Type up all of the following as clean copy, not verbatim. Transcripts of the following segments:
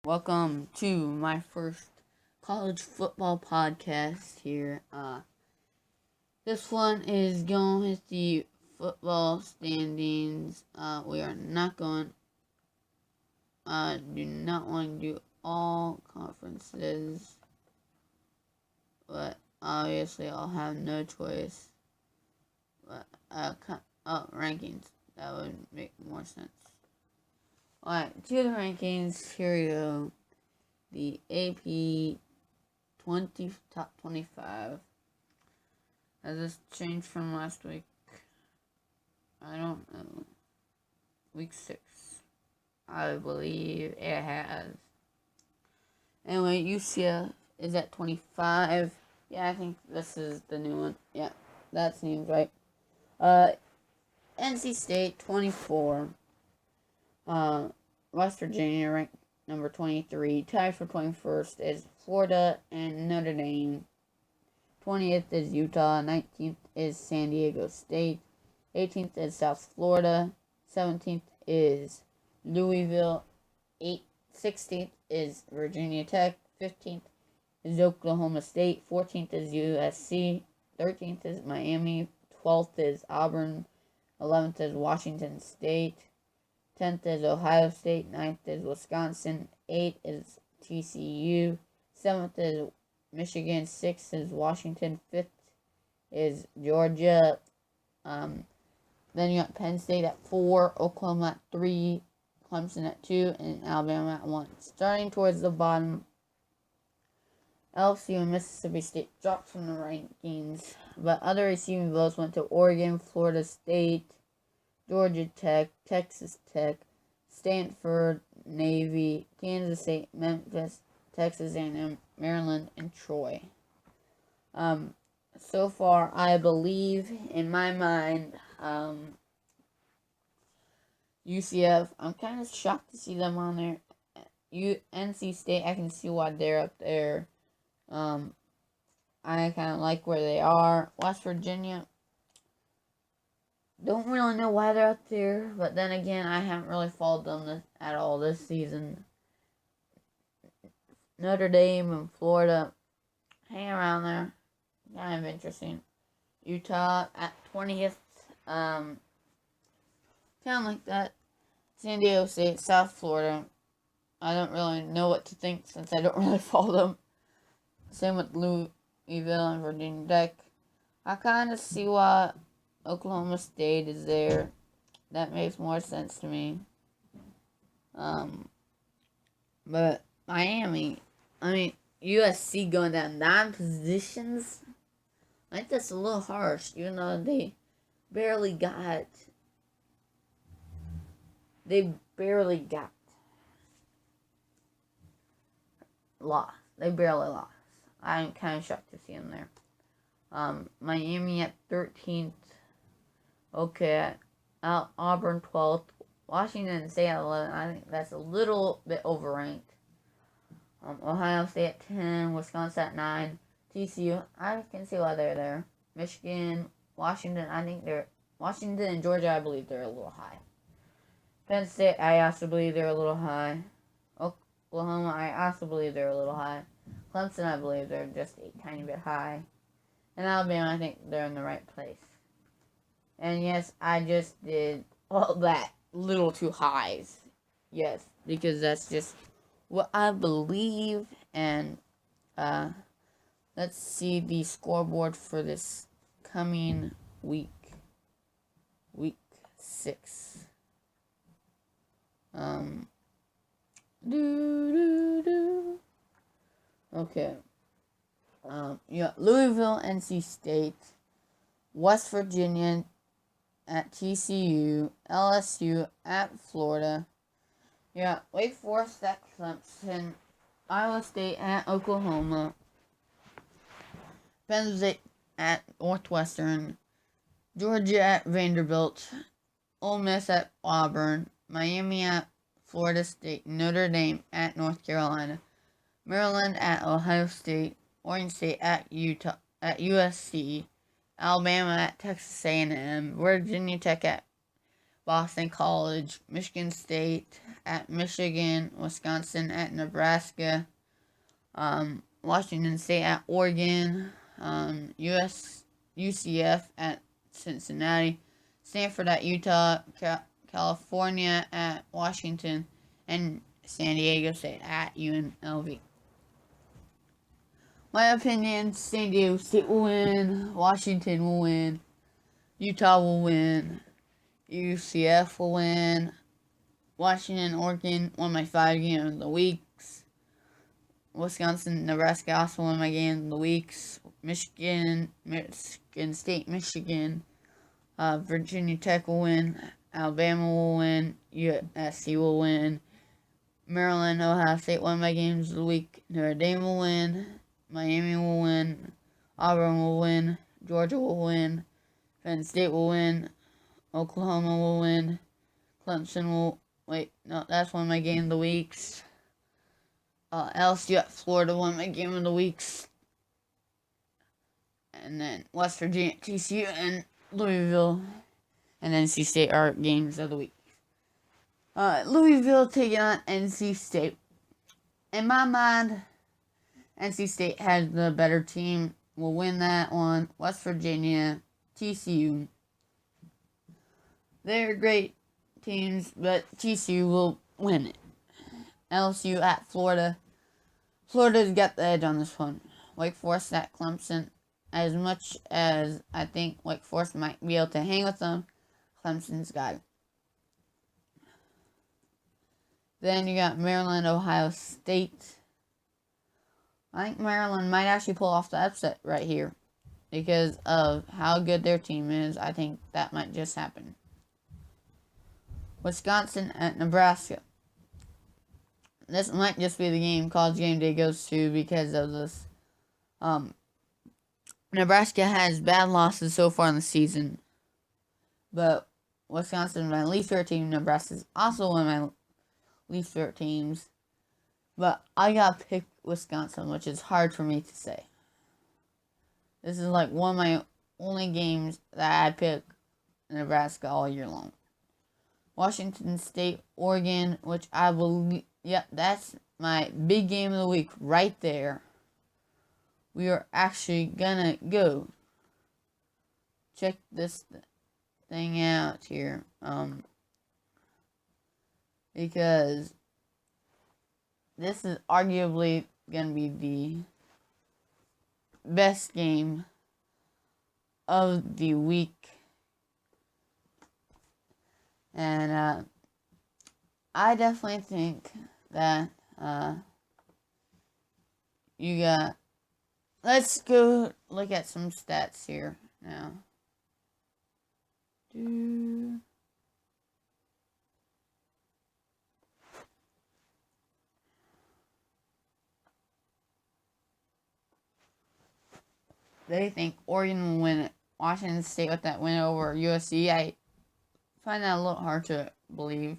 Welcome to my first college football podcast here. This one is going with the football standings. We are not going, do not want to do all conferences, but obviously I'll have no choice. But, rankings, that would make more sense. Alright, to the rankings, here we go. The AP top 25. Has this changed from last week? I don't know. Week 6. I believe it has. Anyway, UCF is at 25. Yeah, I think this is the new one. Yeah, that seems right. NC State, 24. West Virginia ranked number 23. Tied for 21st is Florida and Notre Dame. 20th is Utah. 19th is San Diego State. 18th is South Florida. 17th is Louisville. 16th is Virginia Tech. 15th is Oklahoma State. 14th is USC. 13th is Miami. 12th is Auburn. 11th is Washington State. 10th is Ohio State. 9th is Wisconsin. 8th is TCU. 7th is Michigan. 6th is Washington. 5th is Georgia. Then you got Penn State at 4, Oklahoma at 3, Clemson at 2, and Alabama at 1. Starting towards the bottom, LSU and Mississippi State dropped from the rankings, but other receiving votes went to Oregon, Florida State, Georgia Tech, Texas Tech, Stanford, Navy, Kansas State, Memphis, Texas A&M, Maryland, and Troy. So far, I believe, in my mind, UCF, I'm kind of shocked to see them on there. NC State, I can see why they're up there. I kind of like where they are. West Virginia, don't really know why they're up there, but then again, I haven't really followed them at all this season. Notre Dame and Florida, hang around there. Kind of interesting. Utah at 20th. Kind of like that. San Diego State, South Florida. I don't really know what to think since I don't really follow them. Same with Louisville and Virginia Tech. I kind of see why Oklahoma State is there. That makes more sense to me. But Miami, USC going down 9 positions. I think that's a little harsh, even though they barely got lost. They barely lost. I'm kind of shocked to see them there. Miami at 13th. Okay, Auburn 12th. Washington State at 11th. I think that's a little bit overranked. Ohio State at 10. Wisconsin at 9. TCU, I can see why they're there. Michigan, Washington, Washington and Georgia, I believe they're a little high. Penn State, I also believe they're a little high. Oklahoma, I also believe they're a little high. Clemson, I believe they're just a tiny bit high. And Alabama, I think they're in the right place. And yes, I just did all that little too highs. Yes, because that's just what I believe. And let's see the scoreboard for this coming week. Week 6. Okay. You got Louisville, NC State, West Virginia at TCU, LSU at Florida. You got Wake Forest at Clemson, Iowa State at Oklahoma, Penn State at Northwestern, Georgia at Vanderbilt, Ole Miss at Auburn, Miami at Florida State, Notre Dame at North Carolina, Maryland at Ohio State, Oregon State at USC, Alabama at Texas A&M, Virginia Tech at Boston College, Michigan State at Michigan, Wisconsin at Nebraska, Washington State at Oregon, UCF at Cincinnati, Stanford at Utah, California at Washington, and San Diego State at UNLV. My opinion, San Diego State will win, Washington will win, Utah will win, UCF will win, Washington, Oregon, one of my 5 games of the weeks. Wisconsin, Nebraska also one of my games of the weeks. Michigan State, Michigan, Virginia Tech will win. Alabama will win. USC will win. Maryland, Ohio State, one of my games of the week. Notre Dame will win. Miami will win. Auburn will win. Georgia will win. Penn State will win. Oklahoma will win. Clemson will... Wait, no, that's one of my game of the weeks. LSU at Florida, one of my game of the weeks. And then West Virginia, TCU, and Louisville, and NC State are games of the week. Louisville taking on NC State. In my mind, NC State has the better team. Will win that one. West Virginia, TCU. They're great teams, but TCU will win it. LSU at Florida. Florida's got the edge on this one. Wake Forest at Clemson. As much as I think Wake Forest might be able to hang with them, Clemson's got it. Then you got Maryland, Ohio State. I think Maryland might actually pull off the upset right here because of how good their team is. I think that might just happen. Wisconsin at Nebraska. This might just be the game College Game Day goes to because of this. Nebraska has bad losses so far in the season, but Wisconsin is my least favorite team. Nebraska is also one of my least favorite teams, but I gotta pick Wisconsin, which is hard for me to say. This is like one of my only games that I pick Nebraska all year long. Washington State, Oregon, which I believe, yep, that's my big game of the week right there. We are actually gonna go check this thing out here, because this is arguably gonna be the best game of the week. And I definitely think that you got... Let's go look at some stats here now. They think Oregon will win it. Washington State with that win over USC. I find that a little hard to believe.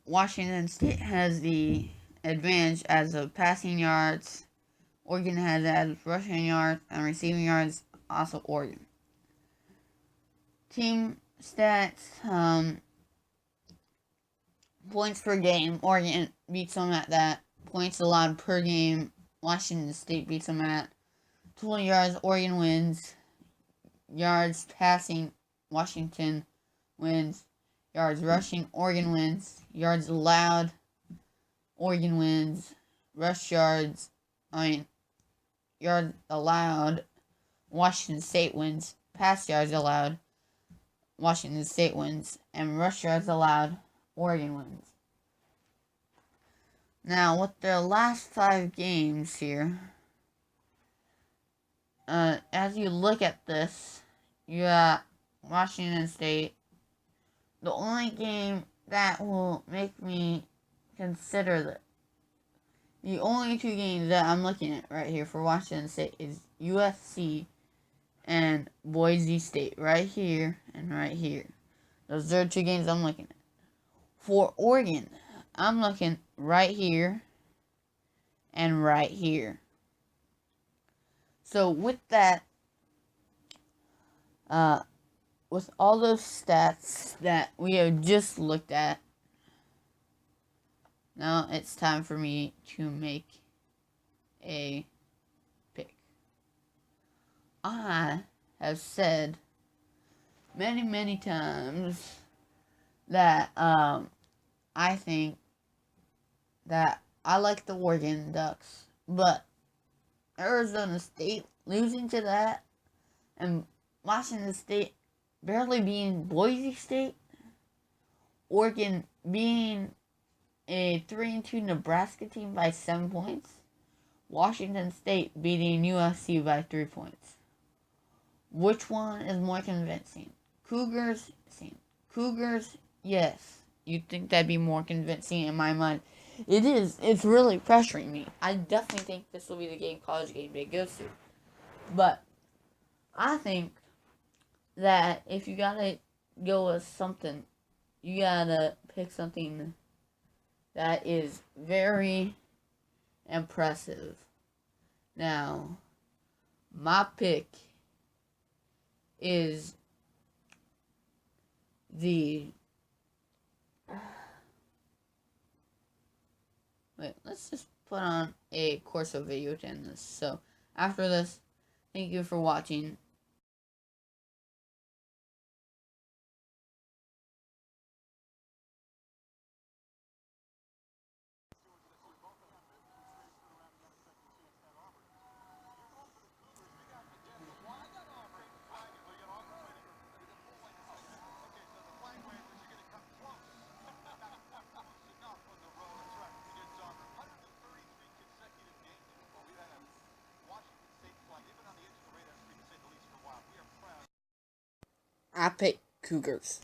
Washington State has the advantage as of passing yards. Oregon has as rushing yards and receiving yards. Also Oregon. Team stats. Points per game. Oregon beats them at that. Points allowed per game. Washington State beats them at 20 yards. Oregon wins. Yards passing. Washington wins. Yards rushing. Oregon wins. Yards allowed. Oregon wins. Rush yards. Yards allowed. Washington State wins. Pass yards allowed. Washington State wins. And rush yards allowed. Oregon wins. Now, with their last 5 games here, as you look at this, you got Washington State. The only game that will make me consider that, the only 2 games that I'm looking at right here for Washington State is USC and Boise State, right here and right here. Those are 2 games I'm looking at. For Oregon, I'm looking right here and right here. So with that, With all those stats that we have just looked at, now it's time for me to make a pick. I have said many times that I think that I like the Oregon Ducks, but Arizona State losing to that and Washington State barely being Boise State, Oregon being a 3-2 Nebraska team by 7 points, Washington State beating USC by 3 points. Which one is more convincing? Cougars, yes. You'd think that'd be more convincing in my mind. It is. It's really pressuring me. I definitely think this will be the game College Game Day goes to. But I think that if you gotta go with something, you gotta pick something that is very impressive. Now, my pick is the... Wait, let's just put on a Corso video to end this. So, after this, thank you for watching. I pick Cougars.